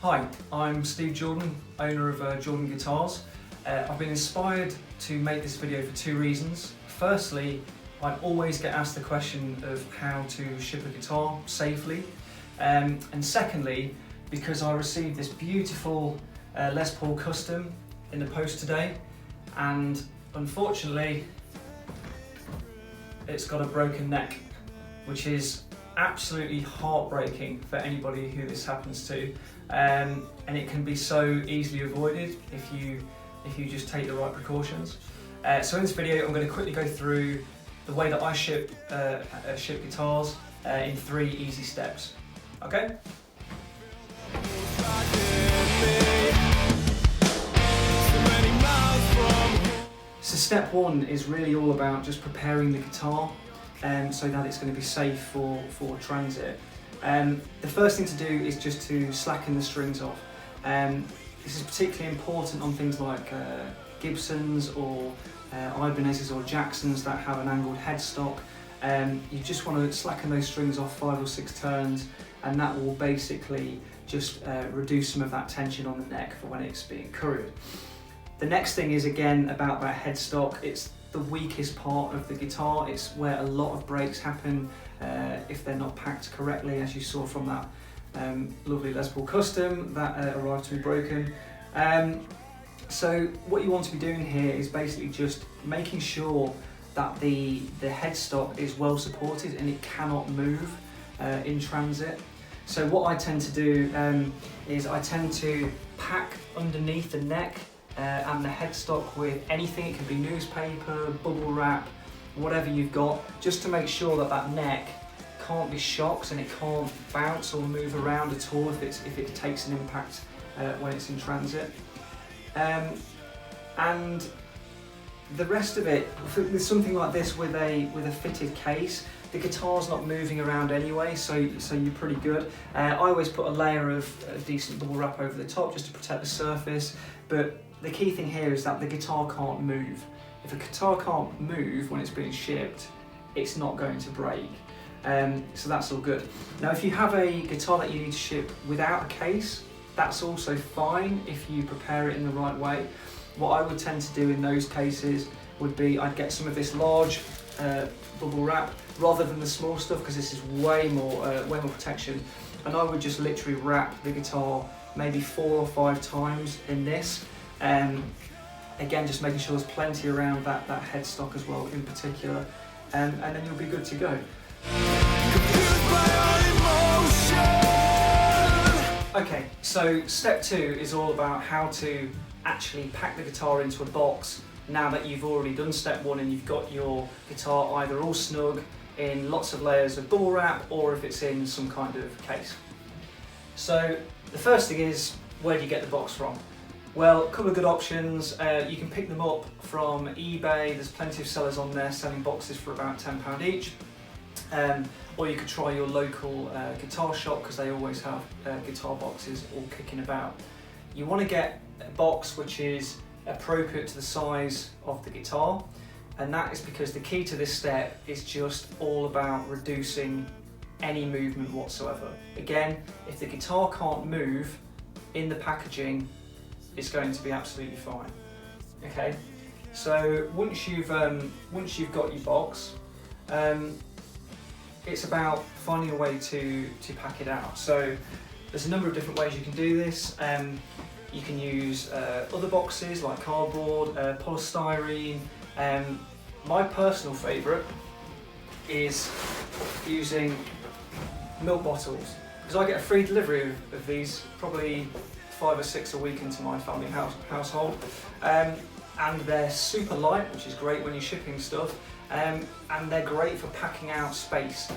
Hi, I'm Steve Jordan, owner of Jordan Guitars. I've been inspired to make this video for two reasons. Firstly, I always get asked the question of how to ship a guitar safely. And secondly, because I received this beautiful Les Paul Custom in the post today, and unfortunately it's got a broken neck, which is absolutely heartbreaking for anybody who this happens to, and it can be so easily avoided if you just take the right precautions. So in this video I'm going to quickly go through the way that I ship guitars in 3 easy steps. Okay? So step 1 is really all about just preparing the guitar so that it's going to be safe for transit. The first thing to do is just to slacken the strings off. This is particularly important on things like Gibsons or Ibanez's or Jacksons that have an angled headstock. You just want to slacken those strings off 5 or 6 turns, and that will basically just reduce some of that tension on the neck for when it's being couriered. The next thing is again about that headstock. It's the weakest part of the guitar. It's where a lot of breaks happen if they're not packed correctly, as you saw from that lovely Les Paul Custom that arrived to be broken. So what you want to be doing here is basically just making sure that the headstock is well supported and it cannot move in transit. So what I tend to do is I tend to pack underneath the neck and the headstock with anything. It can be newspaper, bubble wrap, whatever you've got, just to make sure that that neck can't be shocked and it can't bounce or move around at all if it takes an impact when it's in transit. And the rest of it, with something like this with a fitted case, the guitar's not moving around anyway, so you're pretty good. I always put a layer of decent bubble wrap over the top just to protect the surface, but the key thing here is that the guitar can't move. If a guitar can't move when it's being shipped, it's not going to break. So that's all good. Now if you have a guitar that you need to ship without a case, that's also fine if you prepare it in the right way. What I would tend to do in those cases would be I'd get some of this large bubble wrap rather than the small stuff, because this is way more protection, and I would just literally wrap the guitar maybe 4 or 5 times in this. Again, just making sure there's plenty around that headstock as well in particular, and then you'll be good to go. Okay, so step 2 is all about how to actually pack the guitar into a box now that you've already done step 1 and you've got your guitar either all snug in lots of layers of bubble wrap or if it's in some kind of case. So the first thing is, where do you get the box from? Well, a couple of good options. You can pick them up from eBay. There's plenty of sellers on there selling boxes for about £10 each. Or you could try your local guitar shop, because they always have guitar boxes all kicking about. You want to get a box which is appropriate to the size of the guitar, and that is because the key to this step is just all about reducing any movement whatsoever. Again, if the guitar can't move in the packaging, it's going to be absolutely fine. Okay, so once you've got your box, it's about finding a way to pack it out. So there's a number of different ways you can do this. You can use other boxes like cardboard, polystyrene. My personal favourite is using milk bottles, because I get a free delivery of these probably 5 or 6 a week into my family household, and they're super light, which is great when you're shipping stuff, and they're great for packing out space.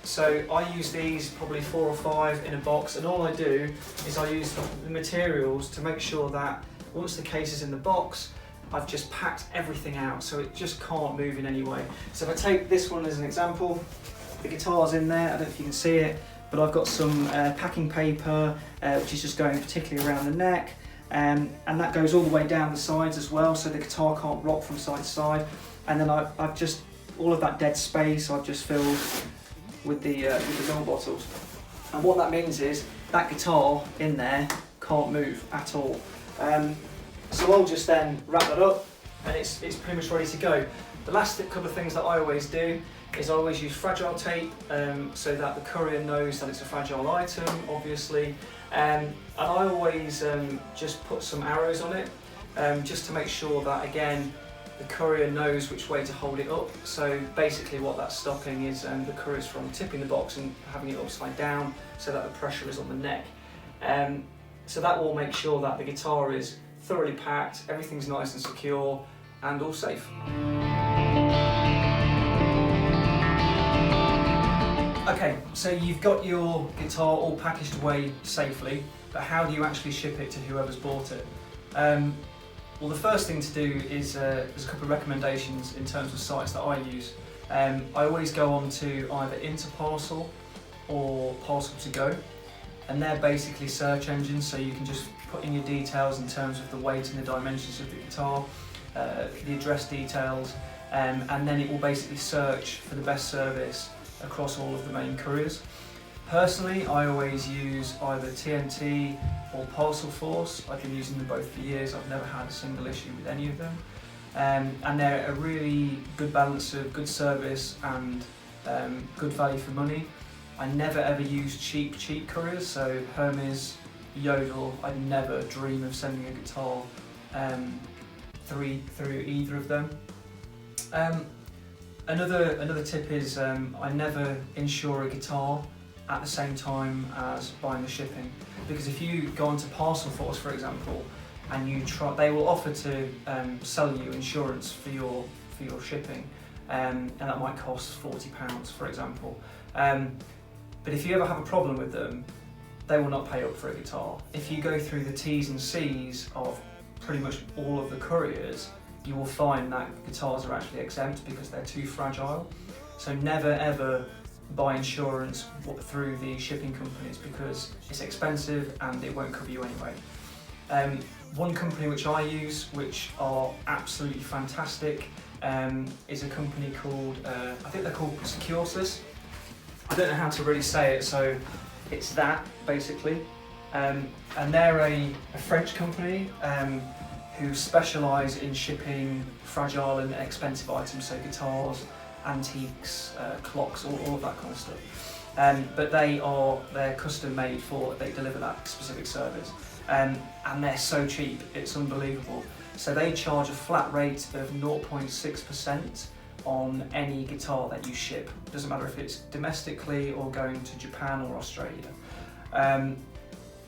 So I use these probably 4 or 5 in a box, and all I do is I use the materials to make sure that once the case is in the box, I've just packed everything out so it just can't move in any way. So if I take this one as an example, the guitar's in there, I don't know if you can see it, but I've got some packing paper which is just going particularly around the neck, and that goes all the way down the sides as well, so the guitar can't rock from side to side. And then I've just, all of that dead space I've just filled with the milk bottles. And what that means is that guitar in there can't move at all. So I'll just then wrap that up and it's pretty much ready to go. The last couple of things that I always do is I always use fragile tape so that the courier knows that it's a fragile item, obviously. And I always just put some arrows on it just to make sure that, again, the courier knows which way to hold it up. So basically what that's stopping is the couriers from tipping the box and having it upside down so that the pressure is on the neck. So that will make sure that the guitar is thoroughly packed, everything's nice and secure and all safe. Okay, so you've got your guitar all packaged away safely, but how do you actually ship it to whoever's bought it? Well, the first thing to do is there's a couple of recommendations in terms of sites that I use. I always go on to either Interparcel or Parcel to Go, and they're basically search engines, so you can just put in your details in terms of the weight and the dimensions of the guitar, the address details, and then it will basically search for the best service across all of the main couriers. Personally, I always use either TNT or Parcel Force. I've been using them both for years. I've never had a single issue with any of them. And they're a really good balance of good service and good value for money. I never ever use cheap couriers, so Hermes, Yodel, I'd never dream of sending a guitar through either of them. Another tip is I never insure a guitar at the same time as buying the shipping, because if you go onto Parcel Force, for example, and they will offer to sell you insurance for your shipping, and that might cost £40, for example. But if you ever have a problem with them, they will not pay up for a guitar. If you go through the T's and C's of pretty much all of the couriers, you will find that guitars are actually exempt because they're too fragile. So never ever buy insurance through the shipping companies because it's expensive and it won't cover you anyway. One company which I use, which are absolutely fantastic, is a company called, I think they're called Secursus. I don't know how to really say it, so it's that basically. And they're a French company who specialise in shipping fragile and expensive items, so guitars, antiques, clocks, all of that kind of stuff. But they're custom made they deliver that specific service. And they're so cheap, it's unbelievable. So they charge a flat rate of 0.6% on any guitar that you ship. Doesn't matter if it's domestically or going to Japan or Australia.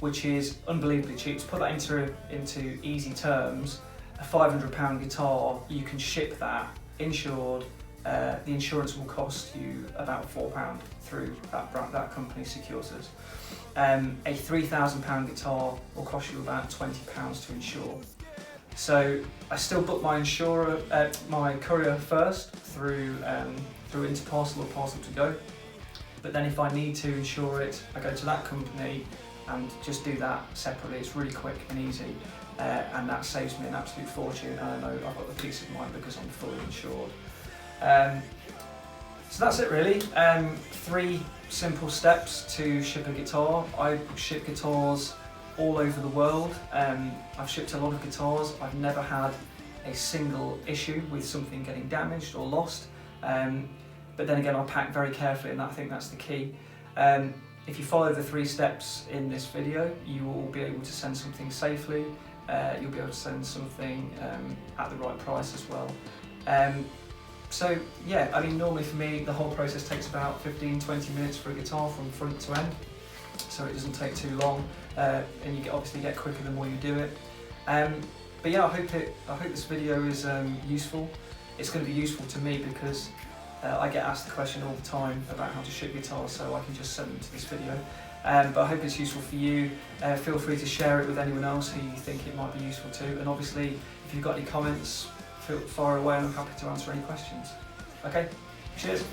Which is unbelievably cheap. To put that into easy terms, a £500 guitar, you can ship that insured. The insurance will cost you about £4 through that company, Secursus. A £3,000 guitar will cost you about £20 to insure. So I still book my my courier first through Interparcel or Parcel to Go. But then if I need to insure it, I go to that company and just do that separately. It's really quick and easy, and that saves me an absolute fortune, and I know I've got the peace of mind because I'm fully insured. So that's it really. 3 simple steps to ship a guitar. I ship guitars all over the world. I've shipped a lot of guitars. I've never had a single issue with something getting damaged or lost. But then again, I pack very carefully, and I think that's the key. If you follow the 3 steps in this video, you will be able to send something safely. You'll be able to send something at the right price as well. So yeah, I mean, normally for me, the whole process takes about 15-20 minutes for a guitar from front to end. So it doesn't take too long, and you obviously get quicker the more you do it. But yeah, I hope this video is useful. It's going to be useful to me because I get asked the question all the time about how to ship guitars, so I can just send them to this video. But I hope it's useful for you. Feel free to share it with anyone else who you think it might be useful to. And obviously, if you've got any comments, fire away and I'm happy to answer any questions. Okay, cheers.